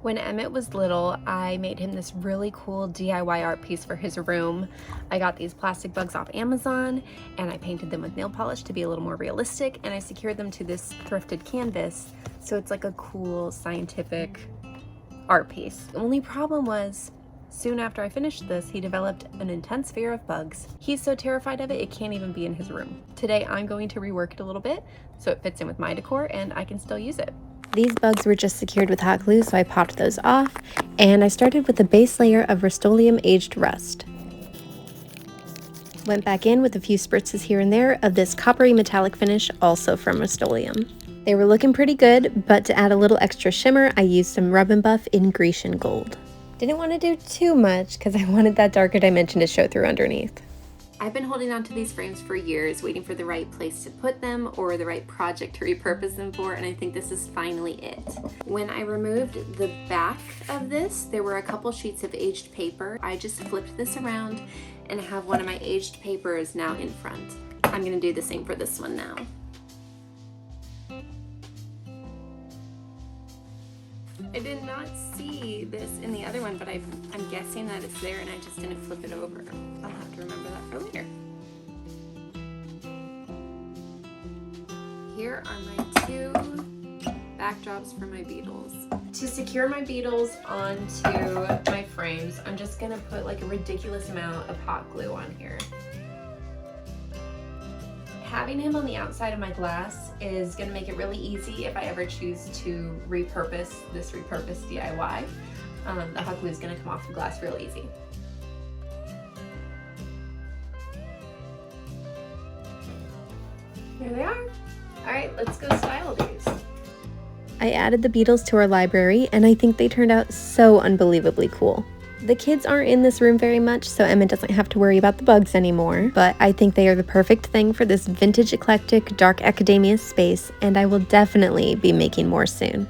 When Emmett was little, I made him this really cool DIY art piece for his room. I got these plastic bugs off Amazon and I painted them with nail polish to be a little more realistic, and I secured them to this thrifted canvas so it's like a cool scientific art piece. The only problem was, soon after I finished this, he developed an intense fear of bugs. He's so terrified of it, it can't even be in his room. Today I'm going to rework it a little bit so it fits in with my decor and I can still use it. These bugs were just secured with hot glue, so I popped those off, and I started with a base layer of Rust-Oleum aged rust. Went back in with a few spritzes here and there of this coppery metallic finish, also from Rust-Oleum. They were looking pretty good, but to add a little extra shimmer, I used some Rub and Buff in Grecian Gold. Didn't want to do too much because I wanted that darker dimension to show through underneath. I've been holding on to these frames for years, waiting for the right place to put them or the right project to repurpose them for, and I think this is finally it. When I removed the back of this, there were a couple sheets of aged paper. I just flipped this around and have one of my aged papers now in front. I'm gonna do the same for this one now. I did not see this in the other one, but I'm guessing that it's there and I just didn't flip it over. I'll have to remember that for later. Here are my two backdrops for my beetles. To secure my beetles onto my frames, I'm just gonna put like a ridiculous amount of hot glue on here. Having him on the outside of my glass is going to make it really easy if I ever choose to repurpose this repurposed DIY. The hot glue is going to come off the glass real easy. There they are. Alright, let's go style these. I added the beetles to our library and I think they turned out so unbelievably cool. The kids aren't in this room very much, so Emma doesn't have to worry about the bugs anymore, but I think they are the perfect thing for this vintage eclectic dark academia space, and I will definitely be making more soon.